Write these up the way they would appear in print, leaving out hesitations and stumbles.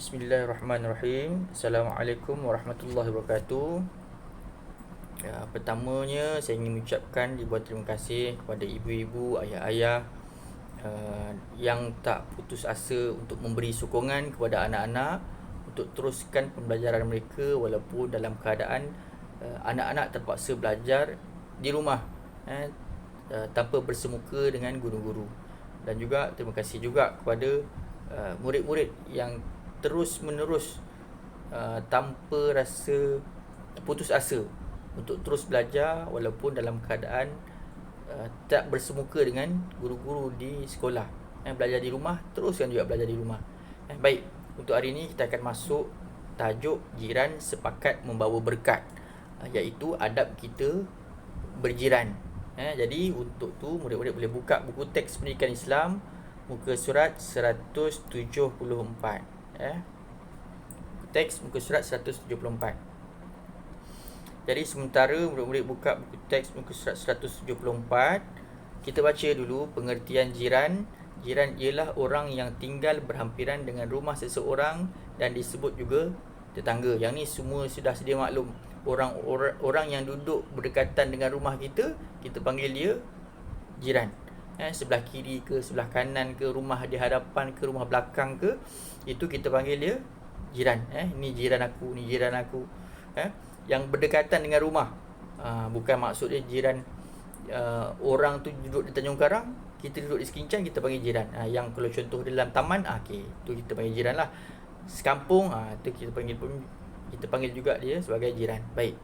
Bismillahirrahmanirrahim. Assalamualaikum warahmatullahi wabarakatuh. Pertamanya saya ingin mengucapkan ribuan terima kasih kepada ibu-ibu, ayah-ayah yang tak putus asa untuk memberi sokongan kepada anak-anak untuk teruskan pembelajaran mereka walaupun dalam keadaan anak-anak terpaksa belajar di rumah tanpa bersemuka dengan guru-guru. Dan juga terima kasih juga kepada murid-murid yang terus menerus tanpa rasa putus asa untuk terus belajar walaupun dalam keadaan tak bersemuka dengan guru-guru di sekolah. Belajar di rumah, teruskan juga belajar di rumah. Baik, untuk hari ini kita akan masuk tajuk jiran sepakat membawa berkat, iaitu adab kita berjiran. Jadi untuk tu murid-murid boleh buka buku teks pendidikan Islam muka surat 174. Teks muka surat 174. Jadi sementara murid-murid buka buku teks muka surat 174, kita baca dulu pengertian jiran. Jiran ialah orang yang tinggal berhampiran dengan rumah seseorang dan disebut juga tetangga. Yang ni semua sudah sedia maklum. Orang yang duduk berdekatan dengan rumah kita, kita panggil dia jiran. Sebelah kiri ke, sebelah kanan ke, rumah di hadapan ke, rumah belakang ke, itu kita panggil dia jiran. Ni jiran aku, ni jiran aku. Yang berdekatan dengan rumah. Bukan maksud dia jiran orang tu duduk di Tanjung Karang, kita duduk di Sekincang, kita panggil jiran. Yang kalau contoh dalam taman, okey, tu kita panggil jiran lah. Sekampung, tu kita panggil juga dia sebagai jiran. Baik.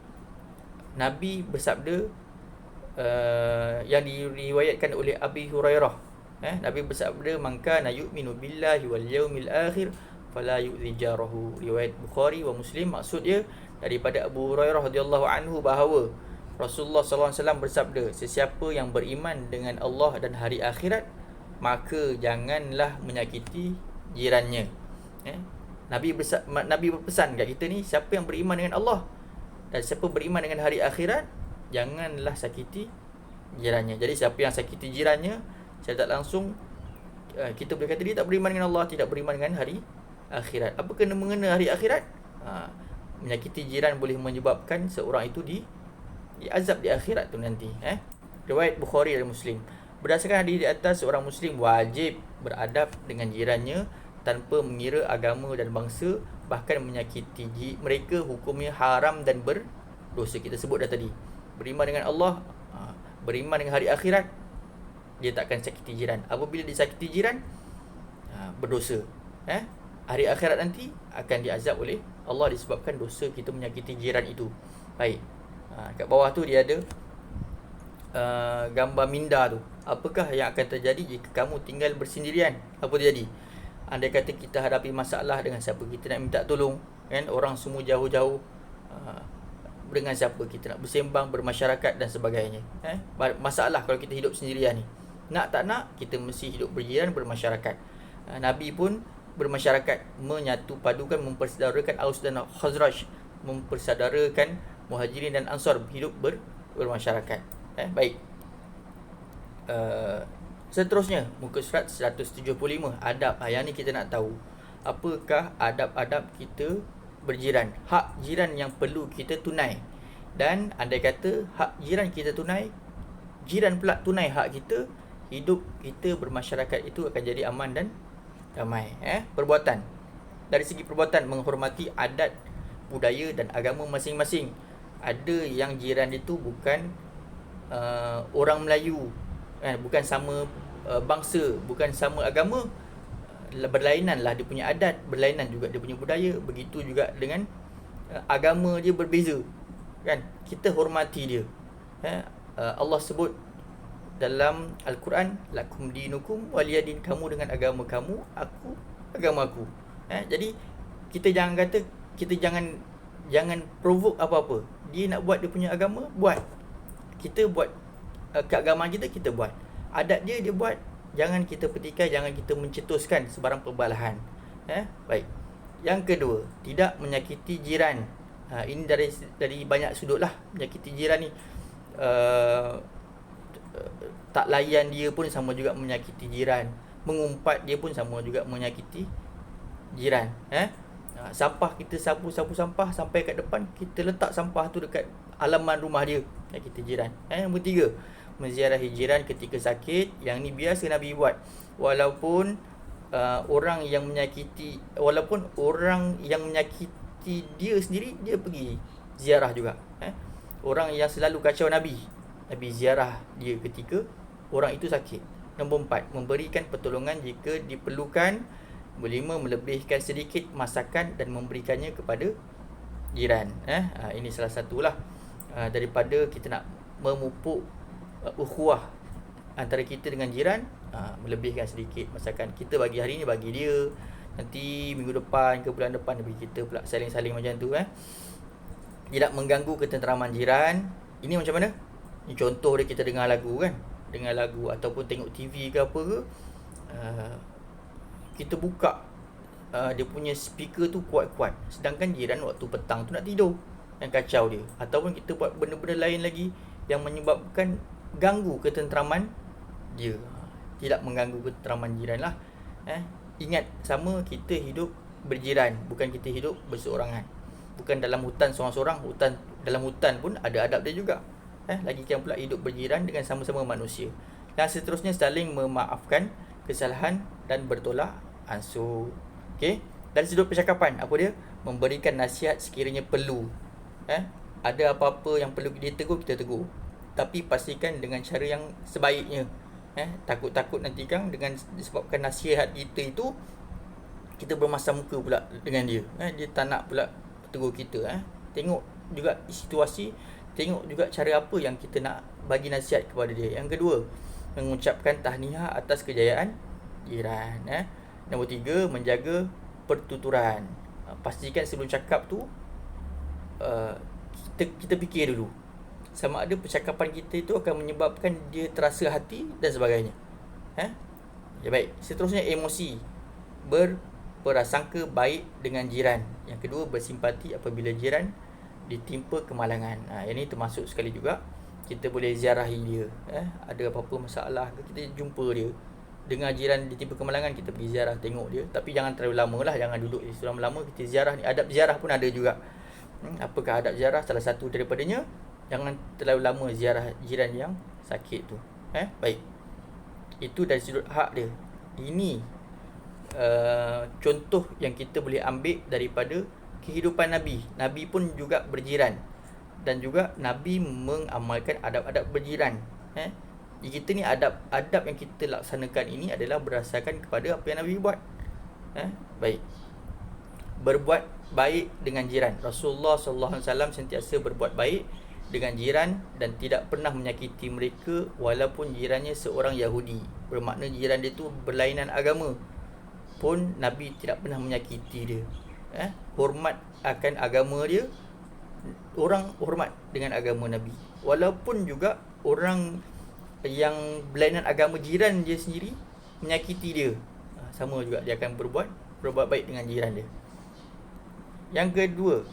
Nabi bersabda, yang diriwayatkan oleh Abi Hurairah, Nabi bersabda, man kana yu'minu billahi wal yaumil akhir fala yu'dhi jarahu. Riwayat Bukhari wa Muslim. Maksud dia daripada Abu Hurairah radhiyallahu anhu bahawa Rasulullah sallallahu alaihi wasallam bersabda, sesiapa yang beriman dengan Allah dan hari akhirat, maka janganlah menyakiti jirannya. Nabi berpesan kat kita ni, siapa yang beriman dengan Allah dan siapa beriman dengan hari akhirat, janganlah sakiti jirannya. Jadi siapa yang sakiti jirannya, secara tak langsung kita boleh kata dia tak beriman dengan Allah, tidak beriman dengan hari akhirat. Apa kena mengena hari akhirat? Menyakiti jiran boleh menyebabkan seorang itu diazab di akhirat tu nanti. Riwayat Bukhari dan Muslim. Berdasarkan hadis di atas, seorang Muslim wajib beradab dengan jirannya tanpa mengira agama dan bangsa, bahkan menyakiti mereka hukumnya haram dan berdosa. Kita sebut dah tadi, beriman dengan Allah, beriman dengan hari akhirat, dia takkan sakiti jiran. Apabila disakiti jiran, berdosa. Hari akhirat nanti akan diazab oleh Allah disebabkan dosa kita menyakiti jiran itu. Baik. Kat bawah tu dia ada gambar minda tu. Apakah yang akan terjadi jika kamu tinggal bersendirian? Apa terjadi? Andai kata kita hadapi masalah, dengan siapa kita nak minta tolong, kan? Orang semua jauh-jauh, dengan siapa kita nak bersembang, bermasyarakat dan sebagainya. Masalah kalau kita hidup sendirian ni. Nak tak nak, kita mesti hidup berjiran, bermasyarakat. Nabi pun bermasyarakat, menyatu padukan, mempersaudarakan Aus dan Khazraj, mempersaudarakan Muhajirin dan Ansar, hidup bermasyarakat. Baik. Seterusnya muka surat 175, adab. Yang ni kita nak tahu, apakah adab-adab kita berjiran, hak jiran yang perlu kita tunai. Dan andai kata hak jiran kita tunai, jiran pula tunai hak kita, hidup kita bermasyarakat itu akan jadi aman dan damai. Perbuatan. Dari segi perbuatan, menghormati adat, budaya dan agama masing-masing. Ada yang jiran itu bukan orang Melayu, bukan sama bangsa, bukan sama agama, berlainan lah dia punya adat, berlainan juga dia punya budaya. Begitu juga dengan agama dia berbeza, kan? Kita hormati dia. Allah sebut dalam Al-Quran, lakum dinukum waliyadin, kamu dengan agama kamu, aku agama aku. Jadi kita jangan kata, kita jangan provoke apa-apa. Dia nak buat dia punya agama, buat. Kita buat keagamaan kita buat. Adat dia buat. Jangan kita petikai, jangan kita mencetuskan sebarang perbalahan. Baik. Yang kedua, tidak menyakiti jiran. Ini dari banyak sudut lah. Menyakiti jiran ni, tak layan dia pun sama juga menyakiti jiran. Mengumpat dia pun sama juga menyakiti jiran. Sampah kita sapu sampah sampai kat depan, kita letak sampah tu dekat halaman rumah dia, kita jiran. Nombor 3, menziarahi jiran ketika sakit. Yang ni biasa Nabi buat. Walaupun orang yang menyakiti dia sendiri, dia pergi ziarah juga. Orang yang selalu kacau Nabi ziarah dia ketika orang itu sakit. Nombor 4, memberikan pertolongan jika diperlukan. Nombor 5, melebihkan sedikit masakan dan memberikannya kepada jiran. Ini salah satulah daripada kita nak memupuk ukhuwah antara kita dengan jiran. Melebihkan sedikit masakan. Kita bagi hari ni, bagi dia, nanti minggu depan ke bulan depan bagi kita pula, saling-saling macam tu. Tidak mengganggu ketenteraman jiran. Ini macam mana? Ini contoh dia, kita dengar lagu kan, dengar lagu ataupun tengok TV ke apa ke, kita buka dia punya speaker tu kuat-kuat, sedangkan jiran waktu petang tu nak tidur, yang kacau dia. Ataupun kita buat benda-benda lain lagi yang menyebabkan ganggu ketenteraman dia. Tidak mengganggu ketenteraman jiran lah. Ingat, sama kita hidup berjiran, bukan kita hidup berseorangan. Bukan dalam hutan seorang-seorang, dalam hutan pun ada adab dia juga. Lagikan pula hidup berjiran dengan sama-sama manusia. Dan seterusnya, saling memaafkan kesalahan dan bertolak ansur. Okey, dari sudut percakapan, apa dia? Memberikan nasihat sekiranya perlu. Ada apa-apa yang perlu ditegur, kita tegur. Tapi pastikan dengan cara yang sebaiknya. Takut-takut nanti kan dengan disebabkan nasihat kita itu, kita bermasam muka pula dengan dia. Dia tak nak pula tegur kita. Tengok juga situasi, tengok juga cara apa yang kita nak bagi nasihat kepada dia. Yang kedua, mengucapkan tahniah atas kejayaan jiran. Nombor 3, menjaga pertuturan. Pastikan sebelum cakap tu, kita fikir dulu sama ada percakapan kita itu akan menyebabkan dia terasa hati dan sebagainya. Baik. Seterusnya, emosi, berprasangka baik dengan jiran. Yang kedua, bersimpati apabila jiran ditimpa kemalangan. Yang ini termasuk sekali juga, kita boleh ziarahi dia. Ada apa-apa masalah ke, kita jumpa dia. Dengar jiran ditimpa kemalangan, kita pergi ziarah, tengok dia. Tapi jangan terlalu lama lah, jangan duduk selama lama. Kita ziarah ni, adab ziarah pun ada juga. Apakah adab ziarah? Salah satu daripadanya, jangan terlalu lama ziarah jiran yang sakit tu. Baik. Itu dari sudut hak dia. Ini contoh yang kita boleh ambil daripada kehidupan Nabi. Nabi pun juga berjiran, dan juga Nabi mengamalkan adab-adab berjiran. Kita ni adab yang kita laksanakan ini adalah berdasarkan kepada apa yang Nabi buat. Baik. Berbuat baik dengan jiran. Rasulullah SAW sentiasa berbuat baik dengan jiran dan tidak pernah menyakiti mereka walaupun jirannya seorang Yahudi. Bermakna jiran dia tu berlainan agama, pun Nabi tidak pernah menyakiti dia. Hormat akan agama dia, orang hormat dengan agama Nabi. Walaupun juga orang yang berlainan agama jiran dia sendiri menyakiti dia, sama juga dia akan berbuat baik dengan jiran dia. Yang kedua,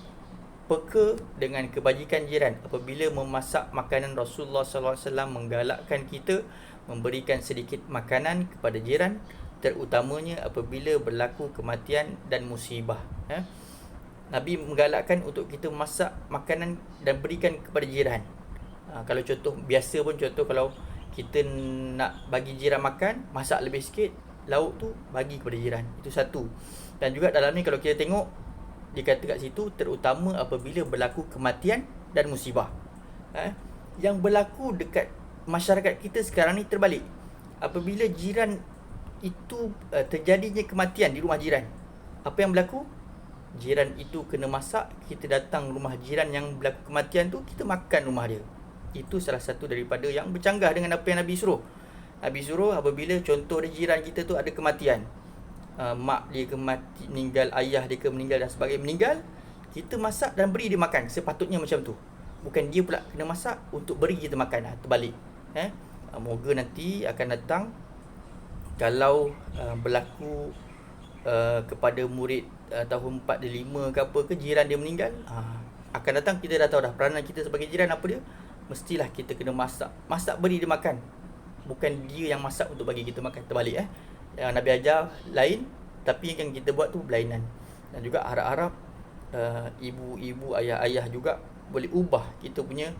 peka dengan kebajikan jiran. Apabila memasak makanan, Rasulullah SAW menggalakkan kita memberikan sedikit makanan kepada jiran, terutamanya apabila berlaku kematian dan musibah. Nabi menggalakkan untuk kita masak makanan dan berikan kepada jiran. Kalau contoh biasa pun, contoh kalau kita nak bagi jiran makan, masak lebih sikit, lauk tu bagi kepada jiran. Itu satu. Dan juga dalam ni kalau kita tengok, dikata kat situ, terutama apabila berlaku kematian dan musibah. Yang berlaku dekat masyarakat kita sekarang ni terbalik. Apabila jiran itu terjadinya kematian di rumah jiran, apa yang berlaku? Jiran itu kena masak, kita datang rumah jiran yang berlaku kematian tu, kita makan rumah dia. Itu salah satu daripada yang bercanggah dengan apa yang Nabi suruh. Nabi suruh apabila contoh dia jiran kita tu ada kematian, mak dia meninggal, ayah dia meninggal dan sebagainya meninggal, kita masak dan beri dia makan. Sepatutnya macam tu. Bukan dia pula kena masak untuk beri kita makan. Terbalik. Moga nanti akan datang, kalau berlaku kepada murid tahun 4 dan 5 ke apa ke, jiran dia meninggal, akan datang, kita dah tahu dah peranan kita sebagai jiran apa dia. Mestilah kita kena masak beri dia makan, bukan dia yang masak untuk bagi kita makan. Terbalik. Yang Nabi ajar lain, tapi yang kita buat tu berlainan. Dan juga harap-harap ibu-ibu, ayah-ayah juga boleh ubah kita punya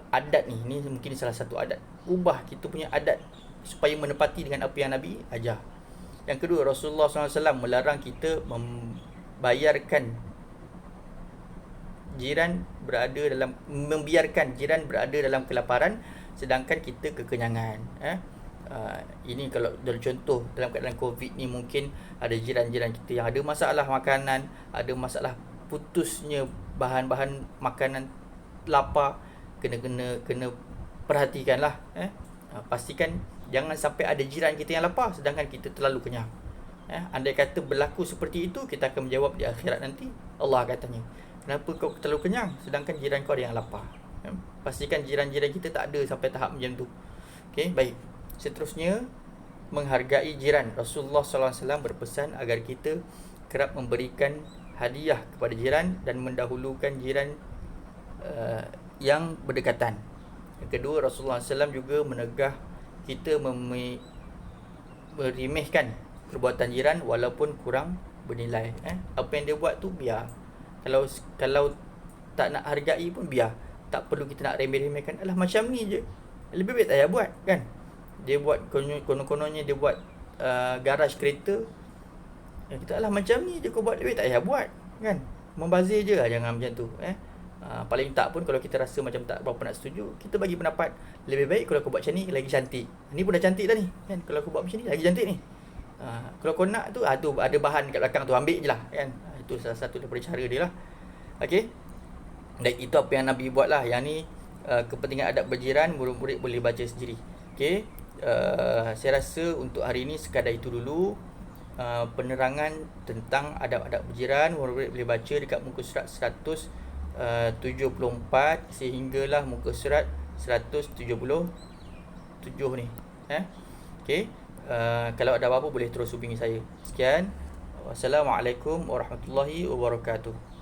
adat ni. Ni mungkin salah satu adat. Ubah kita punya adat supaya menepati dengan apa yang Nabi ajar. Yang kedua, Rasulullah SAW melarang kita membiarkan jiran berada dalam kelaparan sedangkan kita kekenyangan. Ini kalau dalam contoh dalam keadaan COVID ni, mungkin ada jiran-jiran kita yang ada masalah makanan, ada masalah putusnya bahan-bahan makanan, lapar, kena perhatikanlah. Pastikan jangan sampai ada jiran kita yang lapar sedangkan kita terlalu kenyang. Andai kata berlaku seperti itu, kita akan menjawab di akhirat nanti. Allah akan tanya, kenapa kau terlalu kenyang sedangkan jiran kau ada yang lapar? Pastikan jiran-jiran kita tak ada sampai tahap macam tu. Okey, baik. Seterusnya, menghargai jiran. Rasulullah SAW berpesan agar kita kerap memberikan hadiah kepada jiran dan mendahulukan jiran yang berdekatan. Yang kedua, Rasulullah SAW juga menegah kita meremehkan perbuatan jiran walaupun kurang bernilai. Apa yang dia buat tu biar. Kalau tak nak hargai pun biar. Tak perlu kita nak remeh-remehkan. Alah, macam ni je, lebih baik tak payah buat, kan? Dia buat konon-kononnya dia buat garaj kereta. Yang kita, alah macam ni je kau buat, lebih tak payah buat, kan? Membazir je lah, jangan macam tu. Paling tak pun kalau kita rasa macam tak berapa nak setuju, kita bagi pendapat, lebih baik kalau kau buat macam ni lagi cantik. Ni pun dah cantik dah ni, kan? Kalau kau buat macam ni lagi cantik ni. Kalau kau nak tu, tu ada bahan kat belakang tu, ambil je lah, kan? Itu salah satu daripada cara dia lah. Okey. Dan itu apa yang Nabi buat lah. Yang ni kepentingan adab berjiran, murid-murid boleh baca sendiri. Okey. Saya rasa untuk hari ini sekadar itu dulu. Penerangan tentang adab-adab berjiran, murid-murid boleh baca dekat muka surat 174 sehinggalah muka surat 177 ni. Okey. Kalau ada apa-apa boleh terus hubungi saya. Sekian. Wassalamualaikum warahmatullahi wabarakatuh.